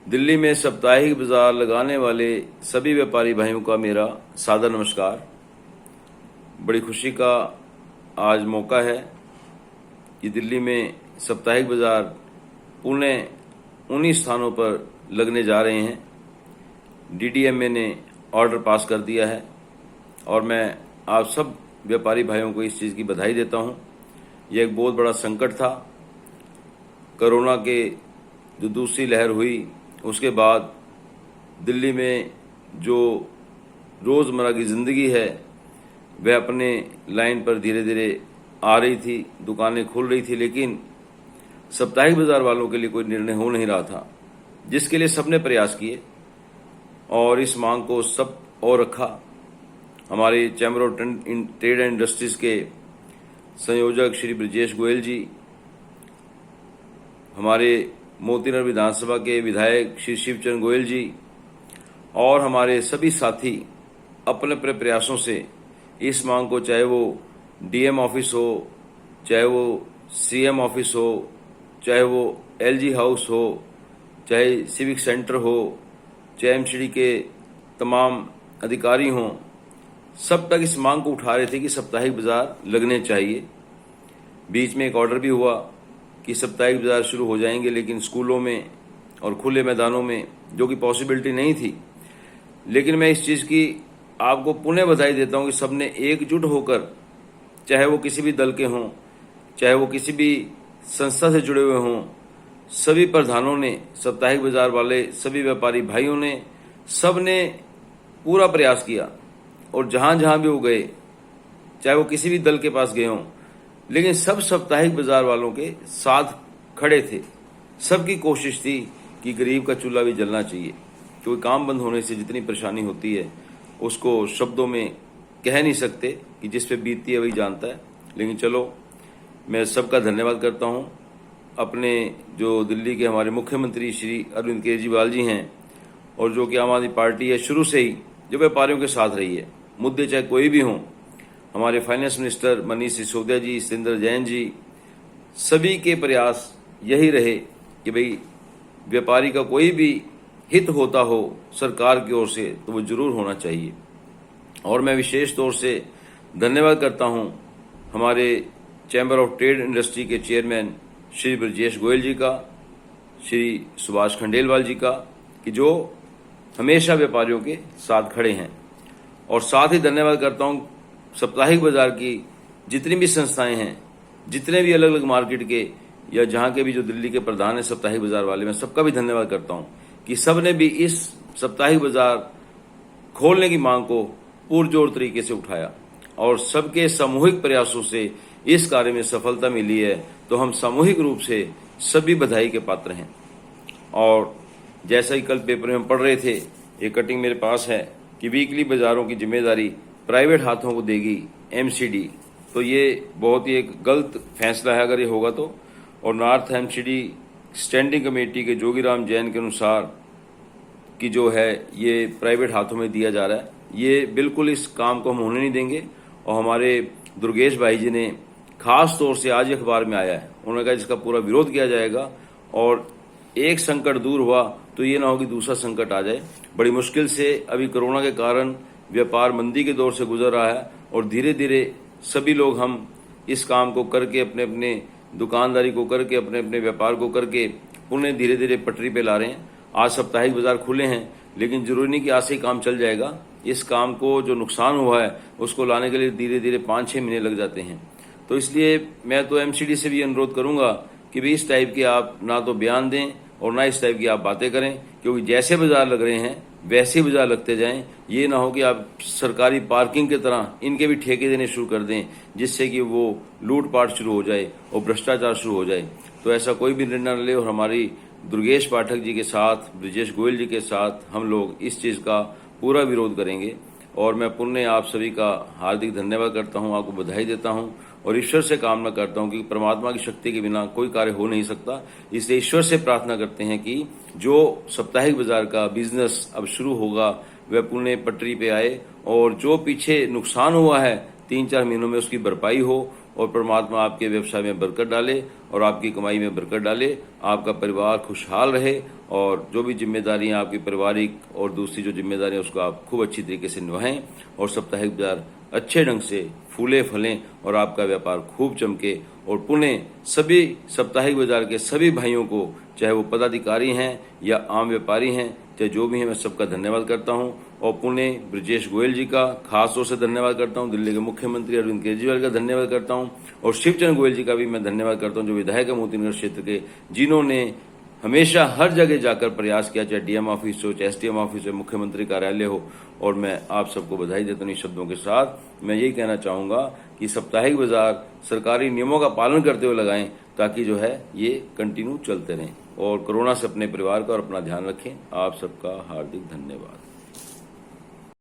दिल्ली में साप्ताहिक बाजार लगाने वाले सभी व्यापारी भाइयों का मेरा सादर नमस्कार। बड़ी खुशी का आज मौका है कि दिल्ली में साप्ताहिक बाजार पुणे 19 स्थानों पर लगने जा रहे हैं। डीडीएमए ने ऑर्डर पास कर दिया है और मैं आप सब व्यापारी भाइयों को इस चीज़ की बधाई देता हूं। यह एक बहुत बड़ा संकट था। कोरोना के जो दूसरी लहर हुई उसके बाद दिल्ली में जो रोज़मर्रा की ज़िंदगी है वह अपने लाइन पर धीरे धीरे आ रही थी, दुकानें खुल रही थी, लेकिन साप्ताहिक बाजार वालों के लिए कोई निर्णय हो नहीं रहा था, जिसके लिए सबने प्रयास किए और इस मांग को सब और रखा। हमारे chamber of trade and industries के संयोजक श्री ब्रजेश गोयल जी, हमारे मोतीनगर विधानसभा के विधायक श्री शिवचंद्र गोयल जी और हमारे सभी साथी अपने अपने प्रयासों से इस मांग को, चाहे वो डीएम ऑफिस हो, चाहे वो सीएम ऑफिस हो, चाहे वो एलजी हाउस हो, चाहे सिविक सेंटर हो, चाहे एमसीडी के तमाम अधिकारी हों, सब तक इस मांग को उठा रहे थे कि साप्ताहिक बाजार लगने चाहिए। बीच में एक ऑर्डर भी हुआ कि साप्ताहिक बाजार शुरू हो जाएंगे, लेकिन स्कूलों में और खुले मैदानों में जो कि पॉसिबिलिटी नहीं थी। लेकिन मैं इस चीज़ की आपको पुनः बधाई देता हूं कि सबने एकजुट होकर, चाहे वो किसी भी दल के हों, चाहे वो किसी भी संस्था से जुड़े हुए हों, सभी प्रधानों ने, साप्ताहिक बाजार वाले सभी व्यापारी भाइयों ने, सब ने पूरा प्रयास किया और जहां जहां भी वो गए, चाहे वो किसी भी दल के पास गए हों, लेकिन सब साप्ताहिक बाजार वालों के साथ खड़े थे। सबकी कोशिश थी कि गरीब का चूल्हा भी जलना चाहिए, क्योंकि काम बंद होने से जितनी परेशानी होती है उसको शब्दों में कह नहीं सकते कि जिस पे बीतती है वही जानता है। लेकिन चलो, मैं सबका धन्यवाद करता हूं। अपने जो दिल्ली के हमारे मुख्यमंत्री श्री अरविंद केजरीवाल जी हैं और जो कि आम आदमी पार्टी है, शुरू से ही जो व्यापारियों के साथ रही है, मुद्दे चाहे कोई भी हों, हमारे फाइनेंस मिनिस्टर मनीष सिसोदिया जी, सत्येंद्र जैन जी, सभी के प्रयास यही रहे कि भाई व्यापारी का कोई भी हित होता हो सरकार की ओर से तो वो जरूर होना चाहिए। और मैं विशेष तौर से धन्यवाद करता हूं हमारे चैम्बर ऑफ ट्रेड इंडस्ट्री के चेयरमैन श्री ब्रजेश गोयल जी का, श्री सुभाष खंडेलवाल जी का, कि जो हमेशा व्यापारियों के साथ खड़े हैं। और साथ ही धन्यवाद करता हूं साप्ताहिक बाजार की जितनी भी संस्थाएं हैं, जितने भी अलग अलग मार्केट के या जहां के भी जो दिल्ली के प्रधान है साप्ताहिक बाजार वाले, मैं सबका भी धन्यवाद करता हूं कि सब ने भी इस साप्ताहिक बाजार खोलने की मांग को पुरजोर तरीके से उठाया और सबके सामूहिक प्रयासों से इस कार्य में सफलता मिली है। तो हम सामूहिक रूप से सभी बधाई के पात्र हैं। और जैसा ही कल पेपर में हम पढ़ रहे थे, ये कटिंग मेरे पास है कि वीकली बाजारों की जिम्मेदारी प्राइवेट हाथों को देगी एमसीडी। तो ये बहुत ही एक गलत फैसला है अगर ये होगा तो। और नॉर्थ एमसीडी स्टैंडिंग कमेटी के जोगीराम जैन के अनुसार कि जो है ये प्राइवेट हाथों में दिया जा रहा है, ये बिल्कुल इस काम को हम होने नहीं देंगे। और हमारे दुर्गेश भाई जी ने खास तौर से आज अखबार में आया है, उन्होंने कहा इसका पूरा विरोध किया जाएगा और एक संकट दूर हुआ तो ये ना हो कि दूसरा संकट आ जाए। बड़ी मुश्किल से अभी कोरोना के कारण व्यापार मंदी के दौर से गुजर रहा है और धीरे धीरे सभी लोग हम इस काम को करके, अपने अपने दुकानदारी को करके, अपने अपने व्यापार को करके पुनः धीरे धीरे पटरी पे ला रहे हैं। आज साप्ताहिक बाजार खुले हैं, लेकिन जरूरी नहीं कि आज से ही काम चल जाएगा। इस काम को जो नुकसान हुआ है उसको लाने के लिए धीरे धीरे 5-6 महीने लग जाते हैं। तो इसलिए मैं तो एमसीडी से भी अनुरोध करूंगा कि भी इस टाइप के आप ना तो बयान दें और ना इस टाइप की आप बातें करें, क्योंकि जैसे बाजार लग रहे हैं वैसे ही बाजार लगते जाएं। ये ना हो कि आप सरकारी पार्किंग की तरह इनके भी ठेके देने शुरू कर दें, जिससे कि वो लूटपाट शुरू हो जाए और भ्रष्टाचार शुरू हो जाए। तो ऐसा कोई भी निर्णय न ले। और हमारी दुर्गेश पाठक जी के साथ, ब्रजेश गोयल जी के साथ हम लोग इस चीज़ का पूरा विरोध करेंगे। और मैं पुनः आप सभी का हार्दिक धन्यवाद करता हूं, आपको बधाई देता हूं और ईश्वर से कामना करता हूं कि परमात्मा की शक्ति के बिना कोई कार्य हो नहीं सकता। इसलिए ईश्वर से प्रार्थना करते हैं कि जो साप्ताहिक बाजार का बिजनेस अब शुरू होगा वह पुनः पटरी पे आए और जो पीछे नुकसान हुआ है 3-4 महीनों में उसकी भरपाई हो और परमात्मा आपके व्यवसाय में बरकत डाले और आपकी कमाई में बरकत डाले, आपका परिवार खुशहाल रहे और जो भी जिम्मेदारियां आपकी पारिवारिक और दूसरी जो जिम्मेदारियां उसको आप खूब अच्छी तरीके से निभाएं और साप्ताहिक बाजार अच्छे ढंग से फूले फलें और आपका व्यापार खूब चमके। और पुणे सभी साप्ताहिक बाजार के सभी भाइयों को, चाहे वो पदाधिकारी हैं या आम व्यापारी हैं, चाहे जो भी हैं, मैं सबका धन्यवाद करता हूं। और पुणे ब्रजेश गोयल जी का खास तौर से धन्यवाद करता हूं, दिल्ली के मुख्यमंत्री अरविंद केजरीवाल का धन्यवाद करता हूं और शिवचरण गोयल जी का भी मैं धन्यवाद करता हूं, जो विधायक है मोतीनगर क्षेत्र के, जिन्होंने हमेशा हर जगह जाकर प्रयास किया, चाहे डीएम ऑफिस हो, चाहे एसडीएम ऑफिस हो, मुख्यमंत्री कार्यालय हो। और मैं आप सबको बधाई देता हूं। इन शब्दों के साथ मैं यही कहना चाहूंगा कि साप्ताहिक बाजार सरकारी नियमों का पालन करते हुए लगाएं, ताकि जो है ये कंटिन्यू चलते रहें और कोरोना से अपने परिवार का और अपना ध्यान रखें। आप सबका हार्दिक धन्यवाद।